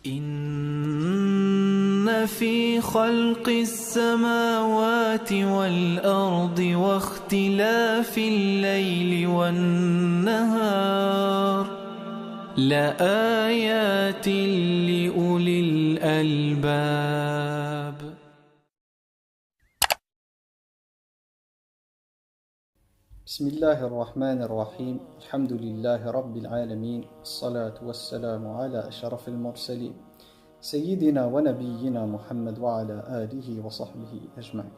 إن في خلق السماوات والأرض واختلاف الليل والنهار لآيات لأولي الألباب. بسم الله الرحمن الرحيم. الحمد لله رب العالمين، الصلاة والسلام على أشرف المرسلين سيدنا ونبينا Muhammad wa ala alihi wa sahbihi ajma'in.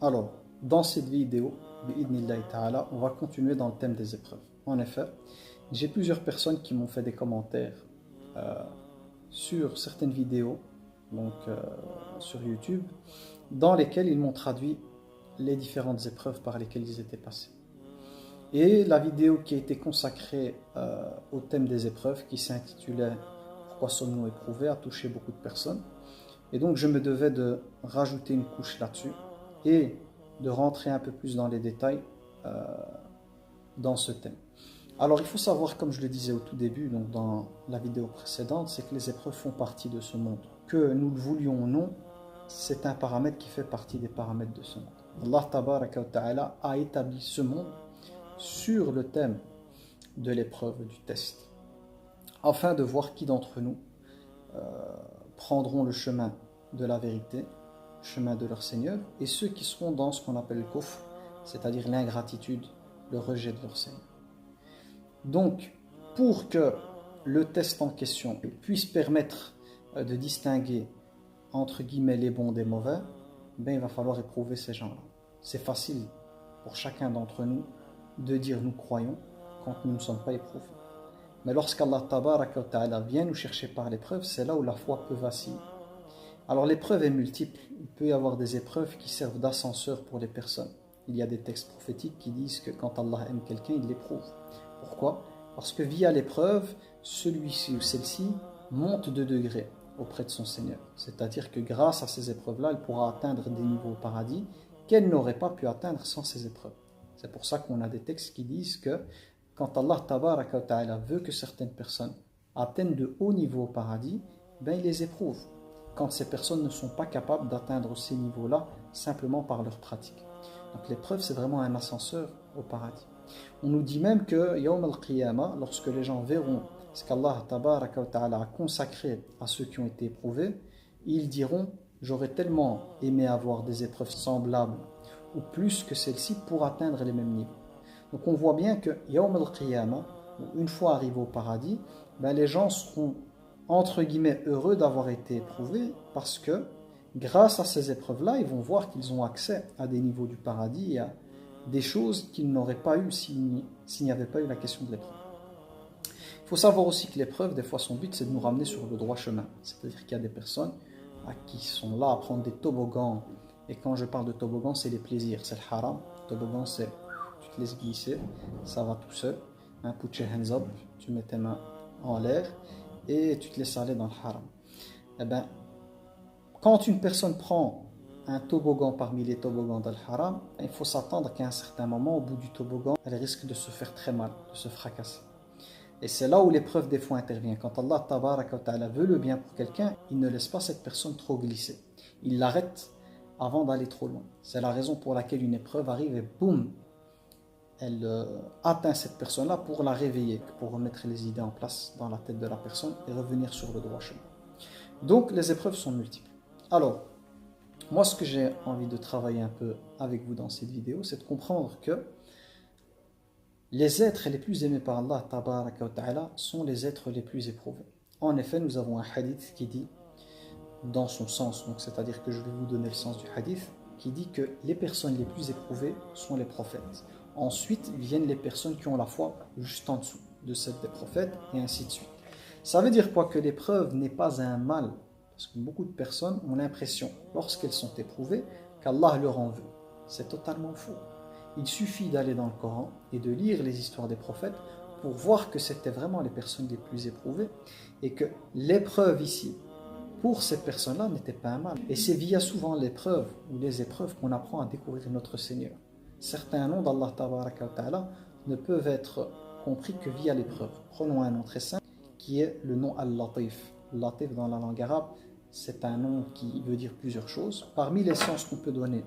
Alors, dans cette vidéo, bi'idnillahi ta'ala, on va continuer dans le thème des épreuves. En effet, j'ai plusieurs personnes qui m'ont fait des commentaires sur certaines vidéos, donc sur YouTube, dans lesquelles ils m'ont traduit les différentes épreuves par lesquelles ils étaient passés. Et la vidéo qui a été consacrée au thème des épreuves, qui s'intitulait « Pourquoi sommes-nous éprouvés ?», a touché beaucoup de personnes. Et donc je me devais de rajouter une couche là-dessus et de rentrer un peu plus dans les détails dans ce thème. Alors il faut savoir, comme je le disais au tout début, donc dans la vidéo précédente, c'est que les épreuves font partie de ce monde. Que nous le voulions ou non, c'est un paramètre qui fait partie des paramètres de ce monde. Allah tabaraka wa ta'ala a établi ce monde sur le thème de l'épreuve, du test, afin de voir qui d'entre nous prendront le chemin de la vérité, le chemin de leur Seigneur, et ceux qui seront dans ce qu'on appelle le kufr, c'est-à-dire l'ingratitude, le rejet de leur Seigneur. Donc, pour que le test en question puisse permettre de distinguer entre guillemets les bons des mauvais, ben, il va falloir éprouver ces gens-là. C'est facile pour chacun d'entre nous de dire nous croyons quand nous ne sommes pas éprouvés. Mais lorsqu'Allah tabaraka wa ta'ala vient nous chercher par l'épreuve, c'est là où la foi peut vaciller. Alors l'épreuve est multiple. Il peut y avoir des épreuves qui servent d'ascenseur pour les personnes. Il y a des textes prophétiques qui disent que quand Allah aime quelqu'un, il l'éprouve. Pourquoi ? Parce que via l'épreuve, celui-ci ou celle-ci monte de degrés auprès de son Seigneur. C'est-à-dire que grâce à ces épreuves-là, elle pourra atteindre des niveaux au paradis qu'elle n'aurait pas pu atteindre sans ces épreuves. C'est pour ça qu'on a des textes qui disent que quand Allah tabaraka wa ta'ala veut que certaines personnes atteignent de hauts niveaux au paradis, ben il les éprouve. Quand ces personnes ne sont pas capables d'atteindre ces niveaux-là simplement par leur pratique. Donc l'épreuve, c'est vraiment un ascenseur au paradis. On nous dit même que Yawm al-Qiyamah, lorsque les gens verront ce qu'Allah tabaraka wa ta'ala a consacré à ceux qui ont été éprouvés, ils diront « J'aurais tellement aimé avoir des épreuves semblables ou plus que celle-ci pour atteindre les mêmes niveaux. » Donc on voit bien que Yawm al-Qiyamah, une fois arrivés au paradis, ben les gens seront entre guillemets heureux d'avoir été éprouvés parce que grâce à ces épreuves-là, ils vont voir qu'ils ont accès à des niveaux du paradis et à des choses qu'ils n'auraient pas eu s'il n'y avait pas eu la question de l'épreuve. Il faut savoir aussi que l'épreuve, des fois son but c'est de nous ramener sur le droit chemin. C'est-à-dire qu'il y a des personnes qui sont là à prendre des toboggans. Et quand je parle de toboggan, c'est les plaisirs, c'est le haram. Toboggan, c'est tu te laisses glisser, ça va tout seul. Put your hands up, tu mets tes mains en l'air et tu te laisses aller dans le haram. Eh bien, quand une personne prend un toboggan parmi les toboggans dans le haram, il faut s'attendre qu'à un certain moment, au bout du toboggan, elle risque de se faire très mal, de se fracasser. Et c'est là où l'épreuve des fois intervient. Quand Allah tabaraka wa ta'ala veut le bien pour quelqu'un, il ne laisse pas cette personne trop glisser. Il l'arrête avant d'aller trop loin. C'est la raison pour laquelle une épreuve arrive et boum, elle atteint cette personne-là pour la réveiller, pour remettre les idées en place dans la tête de la personne et revenir sur le droit chemin. Donc les épreuves sont multiples. Alors, moi ce que j'ai envie de travailler un peu avec vous dans cette vidéo, c'est de comprendre que les êtres les plus aimés par Allah tabaraka wa ta'ala sont les êtres les plus éprouvés. En effet, nous avons un hadith qui dit, dans son sens, donc c'est-à-dire que je vais vous donner le sens du hadith, qui dit que les personnes les plus éprouvées sont les prophètes. Ensuite viennent les personnes qui ont la foi juste en dessous de celle des prophètes, et ainsi de suite. Ça veut dire quoi? Que l'épreuve n'est pas un mal, parce que beaucoup de personnes ont l'impression, lorsqu'elles sont éprouvées, qu'Allah leur en veut. C'est totalement faux. Il suffit d'aller dans le Coran et de lire les histoires des prophètes pour voir que c'était vraiment les personnes les plus éprouvées et que l'épreuve ici, pour ces personnes-là, n'était pas un mal. Et c'est via souvent l'épreuve ou les épreuves qu'on apprend à découvrir notre Seigneur. Certains noms d'Allah tabaraka wa ta'ala ne peuvent être compris que via l'épreuve. Prenons un nom très simple qui est le nom Al-Latif. Latif dans la langue arabe, c'est un nom qui veut dire plusieurs choses. Parmi les sens qu'on peut donner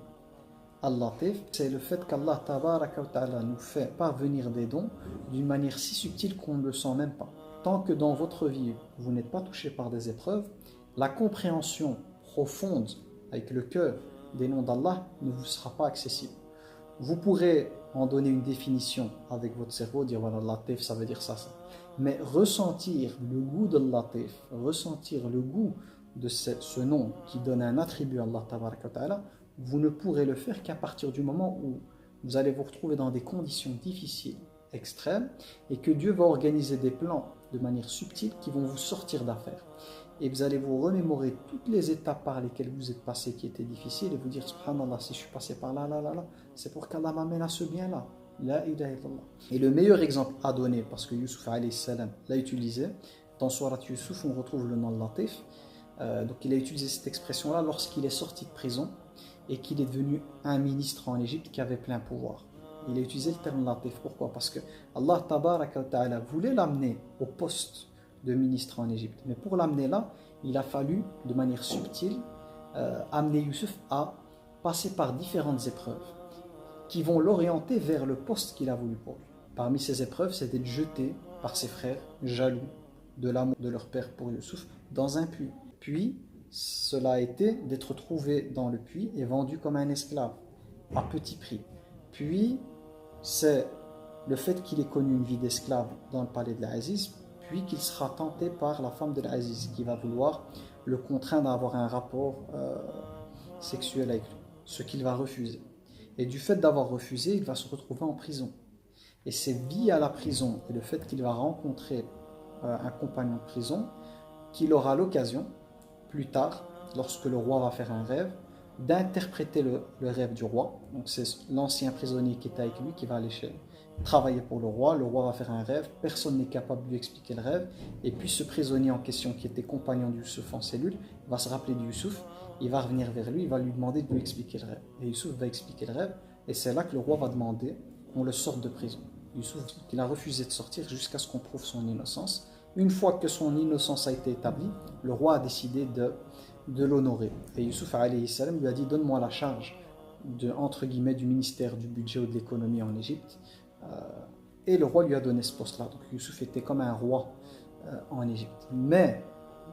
Al-Latif, c'est le fait qu'Allah Tabaraka wa Ta'ala nous fait parvenir des dons d'une manière si subtile qu'on ne le sent même pas. Tant que dans votre vie, vous n'êtes pas touché par des épreuves, la compréhension profonde avec le cœur des noms d'Allah ne vous sera pas accessible. Vous pourrez en donner une définition avec votre cerveau, dire voilà, Latif ça veut dire ça, ça. Mais ressentir le goût de Latif, ressentir le goût de ce nom qui donne un attribut à Allah Tabaraka wa Ta'ala, vous ne pourrez le faire qu'à partir du moment où vous allez vous retrouver dans des conditions difficiles, extrêmes, et que Dieu va organiser des plans de manière subtile qui vont vous sortir d'affaire. Et vous allez vous remémorer toutes les étapes par lesquelles vous êtes passé qui étaient difficiles et vous dire subhanallah, si je suis passé par là, c'est pour qu'Allah m'amène à ce bien-là. La ilaha illallah. Et le meilleur exemple à donner, parce que Yusuf alayhi salam l'a utilisé, dans Surat Yusuf on retrouve le nom de Latif. Donc il a utilisé cette expression-là lorsqu'il est sorti de prison et qu'il est devenu un ministre en Égypte qui avait plein pouvoir. Il a utilisé le terme Latif. Pourquoi? Parce que Allah Tabaraka wa Ta'ala voulait l'amener au poste de ministre en Égypte. Mais pour l'amener là, il a fallu, de manière subtile, amener Yusuf à passer par différentes épreuves qui vont l'orienter vers le poste qu'il a voulu pour lui. Parmi ces épreuves, c'est d'être jeté par ses frères, jaloux de l'amour de leur père pour Yusuf, dans un puits. Puis, cela a été d'être trouvé dans le puits et vendu comme un esclave, à petit prix. Puis, c'est le fait qu'il ait connu une vie d'esclave dans le palais de l'Aziz, puis qu'il sera tenté par la femme de l'Aziz, qui va vouloir le contraindre à avoir un rapport sexuel avec lui, ce qu'il va refuser. Et du fait d'avoir refusé, il va se retrouver en prison. Et c'est via la prison et le fait qu'il va rencontrer un compagnon de prison qu'il aura l'occasion, plus tard, lorsque le roi va faire un rêve, d'interpréter le rêve du roi. Donc c'est l'ancien prisonnier qui est avec lui qui va aller travailler pour le roi va faire un rêve, personne n'est capable de lui expliquer le rêve, et puis ce prisonnier en question qui était compagnon de Yusuf en cellule, va se rappeler de Yusuf, il va revenir vers lui, il va lui demander de lui expliquer le rêve. Et Yusuf va expliquer le rêve, et c'est là que le roi va demander qu'on le sorte de prison. Yusuf, il a refusé de sortir jusqu'à ce qu'on prouve son innocence. Une fois que son innocence a été établie, le roi a décidé de l'honorer. Et Yusuf alayhi salam lui a dit donne-moi la charge entre guillemets du ministère du budget ou de l'économie en Égypte. Et le roi lui a donné ce poste-là. Donc Yusuf était comme un roi en Égypte. Mais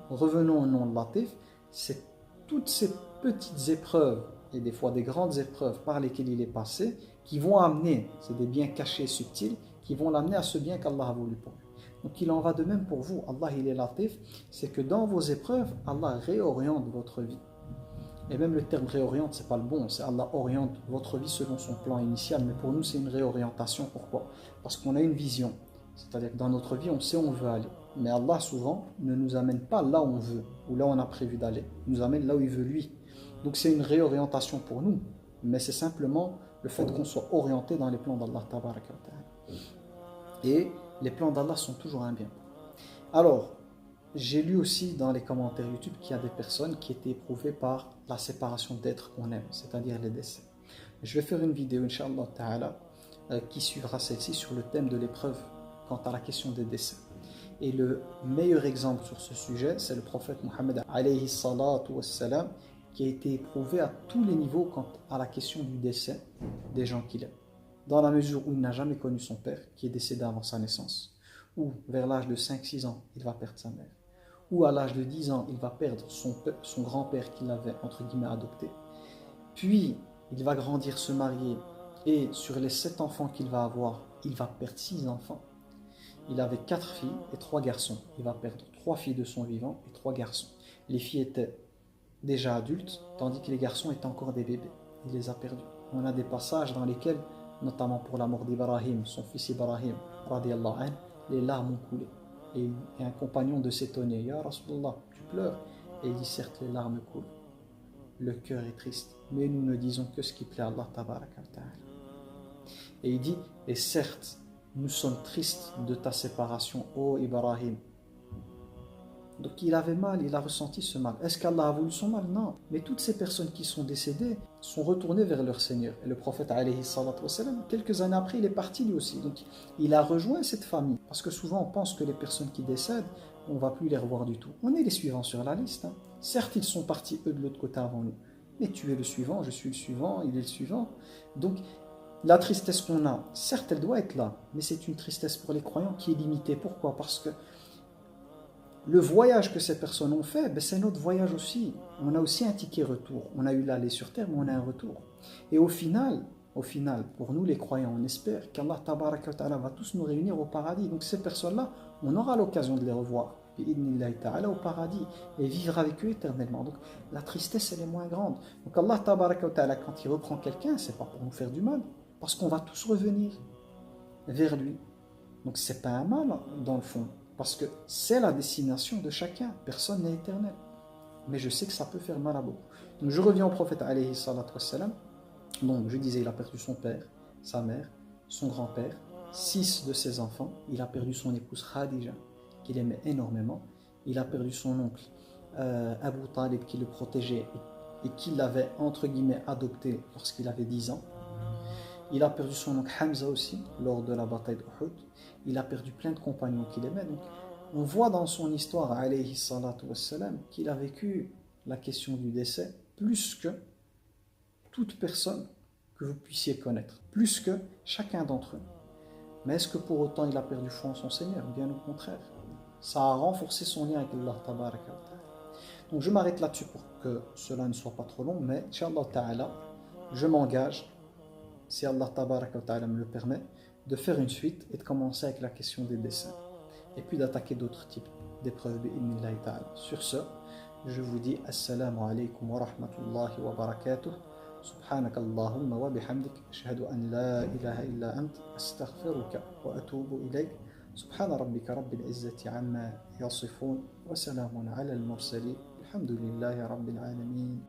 revenons au nom de Latif, c'est toutes ces petites épreuves et des fois des grandes épreuves par lesquelles il est passé qui vont amener, c'est des biens cachés subtils, qui vont l'amener à ce bien qu'Allah a voulu pour lui. Donc il en va de même pour vous. Allah il est Latif, c'est que dans vos épreuves, Allah réoriente votre vie. Et même le terme réoriente, c'est pas le bon, c'est Allah oriente votre vie selon son plan initial. Mais pour nous, c'est une réorientation. Pourquoi? Parce qu'on a une vision. C'est-à-dire que dans notre vie, on sait où on veut aller. Mais Allah, souvent, ne nous amène pas là où on veut, ou là où on a prévu d'aller. Il nous amène là où il veut lui. Donc c'est une réorientation pour nous. Mais c'est simplement le fait qu'on soit orienté dans les plans d'Allah Tabaraka wa Ta'ala. Et les plans d'Allah sont toujours un bien. Alors, j'ai lu aussi dans les commentaires YouTube qu'il y a des personnes qui étaient éprouvées par la séparation d'êtres qu'on aime, c'est-à-dire les décès. Je vais faire une vidéo, Inch'Allah Ta'ala, qui suivra celle-ci sur le thème de l'épreuve quant à la question des décès. Et le meilleur exemple sur ce sujet, c'est le prophète Mohammed alayhi salatu wassalam, qui a été éprouvé à tous les niveaux quant à la question du décès des gens qu'il aime. Dans la mesure où il n'a jamais connu son père, qui est décédé avant sa naissance, ou vers l'âge de 5-6 ans, il va perdre sa mère, ou à l'âge de 10 ans, il va perdre son grand-père qu'il avait, entre guillemets, adopté. Puis, il va grandir, se marier, et sur les 7 enfants qu'il va avoir, il va perdre 6 enfants. Il avait 4 filles et 3 garçons. Il va perdre 3 filles de son vivant et 3 garçons. Les filles étaient déjà adultes, tandis que les garçons étaient encore des bébés. Il les a perdus. On a des passages dans lesquels, notamment pour la mort d'Ibrahim, son fils Ibrahim, radiyallahu anhu, les larmes ont coulé. Et un compagnon de s'étonner, Ya Rasulallah, tu pleures? Et il dit, certes, les larmes coulent. Le cœur est triste, mais nous ne disons que ce qui plaît à Allah Tabaraka wa Ta'ala. Et il dit, et certes, nous sommes tristes de ta séparation, ô Ibrahim. Donc il avait mal, il a ressenti ce mal. Est-ce qu'Allah a voulu son mal? Non. Mais toutes ces personnes qui sont décédées sont retournées vers leur Seigneur. Et le prophète, alayhi salatu wassalam, quelques années après, il est parti lui aussi. Donc il a rejoint cette famille. Parce que souvent on pense que les personnes qui décèdent, on ne va plus les revoir du tout. On est les suivants sur la liste. Hein. Certes, ils sont partis eux de l'autre côté avant nous, mais tu es le suivant, je suis le suivant, il est le suivant. Donc, la tristesse qu'on a, certes, elle doit être là, mais c'est une tristesse pour les croyants qui est limitée. Pourquoi? Parce que le voyage que ces personnes ont fait, ben c'est notre voyage aussi. On a aussi un ticket retour. On a eu l'aller sur terre, mais on a un retour. Et au final, pour nous les croyants, on espère qu'Allah Tabaraka wa Ta'ala va tous nous réunir au paradis. Donc ces personnes-là, on aura l'occasion de les revoir au paradis et vivre avec eux éternellement. Donc la tristesse, elle est moins grande. Donc Allah Tabaraka wa Ta'ala, quand il reprend quelqu'un, c'est pas pour nous faire du mal, parce qu'on va tous revenir vers lui. Donc c'est pas un mal dans le fond, parce que c'est la destination de chacun. Personne n'est éternel. Mais je sais que ça peut faire mal à beaucoup. Donc je reviens au prophète alayhi salatu wassalam. Donc je disais, il a perdu son père, sa mère, son grand-père, 6 de ses enfants. Il a perdu son épouse Khadija, qu'il aimait énormément. Il a perdu son oncle Abu Talib, qui le protégeait et qui l'avait entre guillemets adopté lorsqu'il avait 10 ans. Il a perdu son oncle Hamza aussi lors de la bataille d'Uhud. Il a perdu plein de compagnons qu'il aimait. Donc, on voit dans son histoire, alayhi salatu wassalam, qu'il a vécu la question du décès plus que toute personne que vous puissiez connaître, plus que chacun d'entre eux. Mais est-ce que pour autant il a perdu foi en son Seigneur? Bien au contraire. Ça a renforcé son lien avec Allah Tabaraka wa Ta'ala. Donc je m'arrête là-dessus pour que cela ne soit pas trop long, mais Inch'Allah Ta'ala, je m'engage, si Allah Tabaraka wa Ta'ala me le permet, de faire une suite et de commencer avec la question des dessins. Et puis d'attaquer d'autres types d'épreuves bi'idhnillahi ta'ala. Sur ce, je vous dis assalamu alaykum wa rahmatullahi wa barakatuh. سبحانك اللهم وبحمدك أشهد أن لا إله إلا أنت أستغفرك وأتوب إليك سبحان ربك رب العزة عما يصفون وسلام على المرسلين الحمد لله رب العالمين